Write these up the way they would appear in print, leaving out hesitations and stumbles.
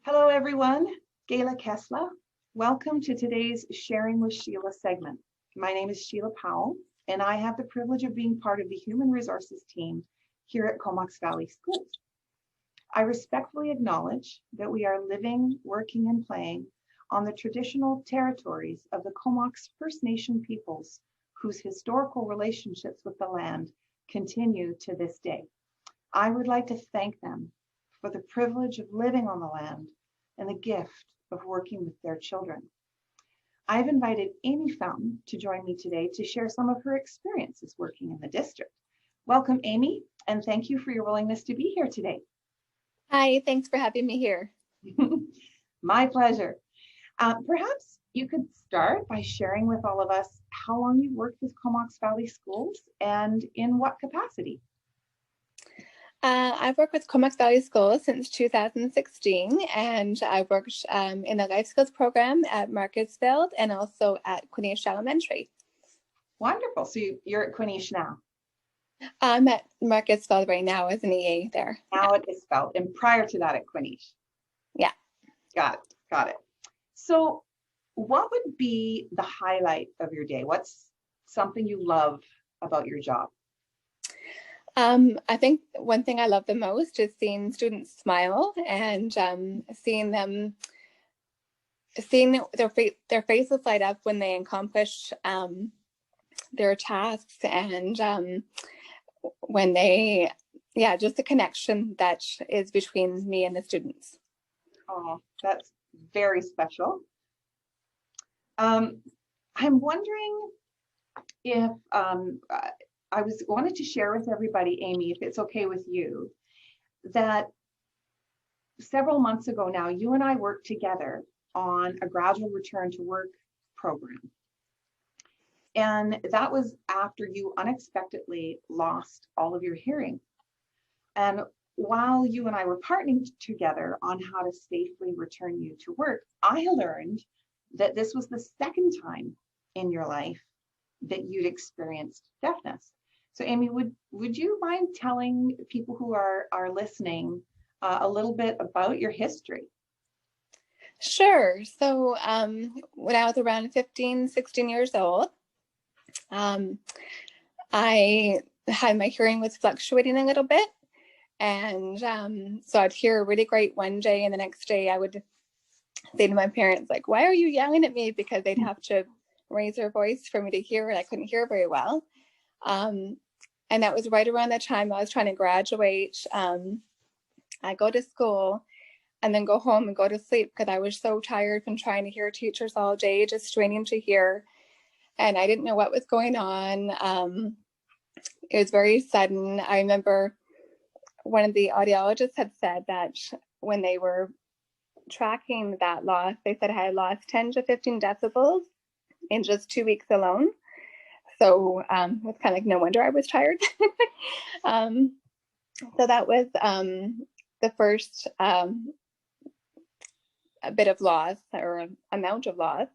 Hello, everyone. Gayla Kessler. Welcome to today's Sharing with Sheila segment. My name is Sheila Powell, and I have the privilege of being part of the Human Resources team here at Comox Valley Schools. I respectfully acknowledge that we are living, working, and playing on the traditional territories of the Comox First Nation peoples, whose historical relationships with the land continue to this day. I would like to thank them for the privilege of living on the land and the gift of working with their children. I've invited Amy Fountain to join me today to share some of her experiences working in the district. Welcome, Amy, and thank you for your willingness to be here today. Hi, thanks for having me here. My pleasure. Perhaps you could start by sharing with all of us how long you've worked with Comox Valley Schools and in what capacity. I've worked with Comox Valley Schools since 2016, and I've worked in the life skills program at Isfeld and also at Quinish Elementary. Wonderful. So you're at Quinish now? I'm at Isfeld right now as an EA there. Now at Isfeld, and prior to that at Quinish? Yeah. Got it. So what would be the highlight of your day? What's something you love about your job? I think one thing I love the most is seeing students smile and seeing their faces light up when they accomplish their tasks, and when they, just the connection that is between me and the students. Oh, that's very special. I'm wondering if I wanted to share with everybody, Amy, if it's okay with you, that several months ago now, you and I worked together on a gradual return to work program. And that was after you unexpectedly lost all of your hearing. And while you and I were partnering together on how to safely return you to work, I learned that this was the second time in your life that you'd experienced deafness. So Amy, would you mind telling people who are listening a little bit about your history? Sure. So when I was around 15, 16 years old, I had my hearing was fluctuating a little bit. And so I'd hear really great one day, and the next day I would say to my parents, like, why are you yelling at me? Because they'd have to raise their voice for me to hear, and I couldn't hear very well. And that was right around the time I was trying to graduate. I go to school and then go home and go to sleep because I was so tired from trying to hear teachers all day, just straining to hear. And I didn't know what was going on. It was very sudden. I remember one of the audiologists had said that when they were tracking that loss, they said I had lost 10 to 15 decibels in just 2 weeks alone. So it's kind of like, no wonder I was tired. So that was the first a bit of loss or amount of loss.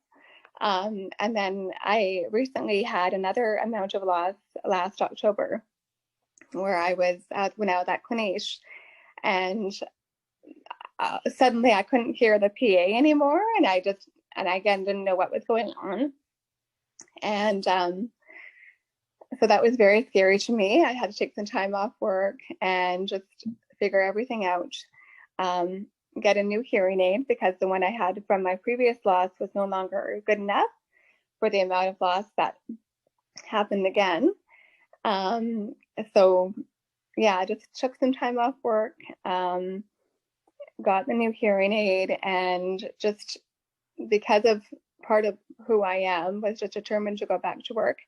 And then I recently had another amount of loss last October, where I was when I was at Quinish, and suddenly I couldn't hear the PA anymore, and I again didn't know what was going on. And so that was very scary to me. I had to take some time off work and just figure everything out. Get a new hearing aid because the one I had from my previous loss was no longer good enough for the amount of loss that happened again. So yeah, I just took some time off work, got the new hearing aid, and just because of part of who I am was just determined to go back to work.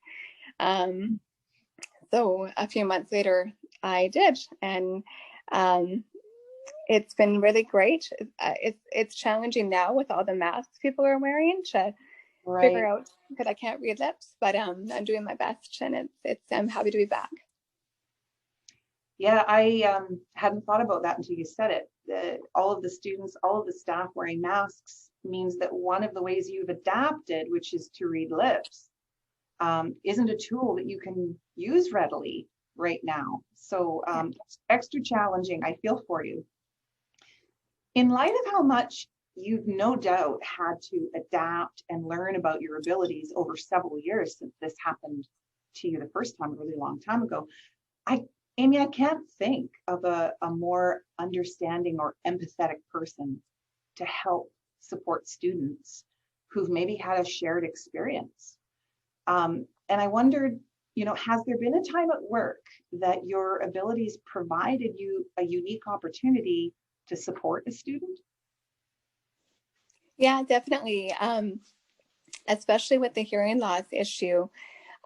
So a few months later I did, and it's been really great. It's challenging now with all the masks people are wearing to figure out, because I can't read lips, but I'm doing my best, and I'm happy to be back. Yeah, I hadn't thought about that until you said it. All of the students, all of the staff wearing masks means that one of the ways you've adapted, which is to read lips, isn't a tool that you can use readily right now. So it's extra challenging. I feel for you. In light of how much you've no doubt had to adapt and learn about your abilities over several years since this happened to you the first time, a really long time ago, Amy, I can't think of a more understanding or empathetic person to help support students who've maybe had a shared experience. And I wondered, has there been a time at work that your abilities provided you a unique opportunity to support a student? Yeah, definitely. Especially with the hearing loss issue.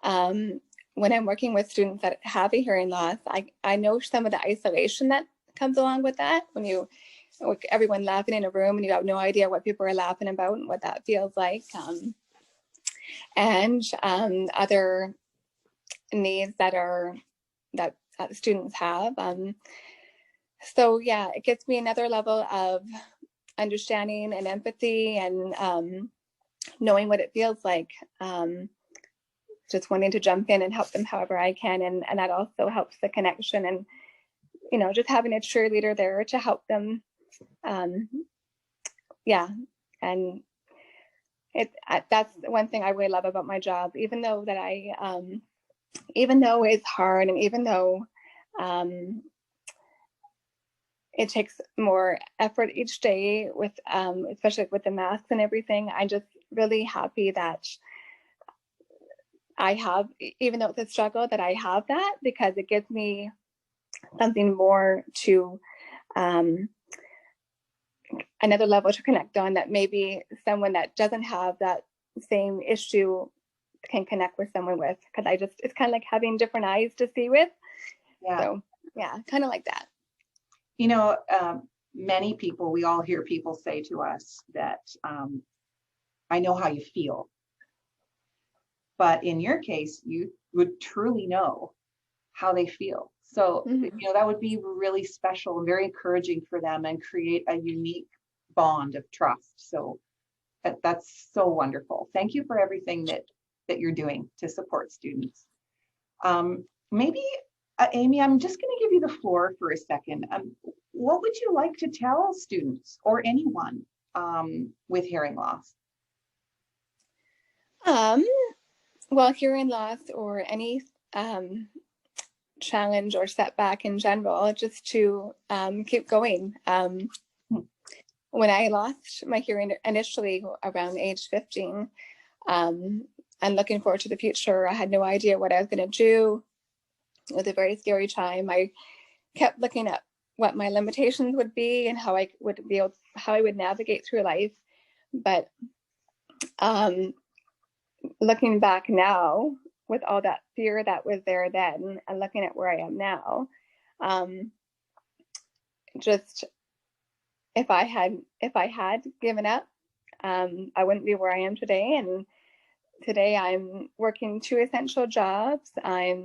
When I'm working with students that have a hearing loss, I know some of the isolation that comes along with that, when with everyone laughing in a room and you have no idea what people are laughing about and what that feels like. And other needs that students have. So yeah, it gives me another level of understanding and empathy and knowing what it feels like. Just wanting to jump in and help them however I can. And that also helps the connection and, just having a cheerleader there to help them. Yeah. And that's one thing I really love about my job, even though it's hard and even though it takes more effort each day with, especially with the masks and everything, I'm just really happy that I have, even though it's a struggle, that I have that, because it gives me something more to, another level to connect on, that maybe someone that doesn't have that same issue can connect with someone with, because it's kind of like having different eyes to see with. Yeah. So yeah, kind of like that. Many people, we all hear people say to us that, I know how you feel. But in your case, you would truly know how they feel. So, that would be really special and very encouraging for them and create a unique bond of trust. So that's so wonderful. Thank you for everything that you're doing to support students. Maybe, Amy, I'm just going to give you the floor for a second. What would you like to tell students or anyone with hearing loss? Well, hearing loss or any challenge or setback in general, just to keep going. When I lost my hearing initially around age 15, and looking forward to the future, I had no idea what I was going to do. It was a very scary time. I kept looking at what my limitations would be and how I would navigate through life. But looking back now, with all that fear that was there then, and looking at where I am now, just if I had given up, I wouldn't be where I am today. And today I'm working 2 essential jobs. I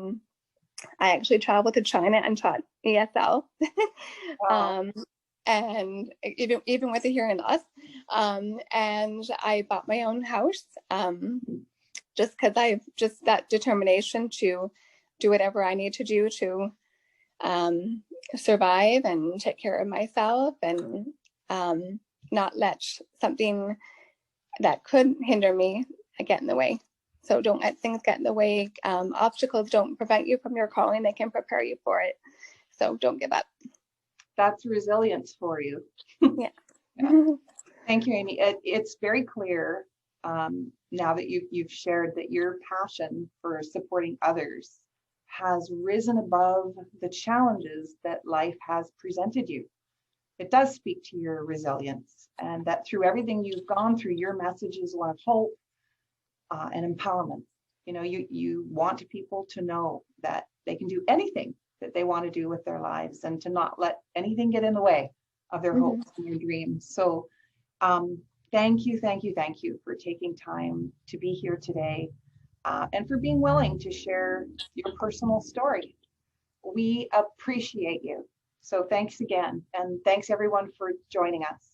actually traveled to China and taught ESL. Wow. And even with the hearing loss, and I bought my own house, just because I've just that determination to do whatever I need to do to survive and take care of myself, and not let something that could hinder me get in the way. So don't let things get in the way. Obstacles don't prevent you from your calling, they can prepare you for it. So don't give up. That's resilience for you. Yeah. Thank you, Amy. It's very clear now that you've shared that your passion for supporting others has risen above the challenges that life has presented you. It does speak to your resilience, and that through everything you've gone through, your message is one of hope and empowerment. You want people to know that they can do anything that they want to do with their lives, and to not let anything get in the way of their hopes and their dreams. So thank you for taking time to be here today, and for being willing to share your personal story. We appreciate you. So thanks again, and thanks everyone for joining us.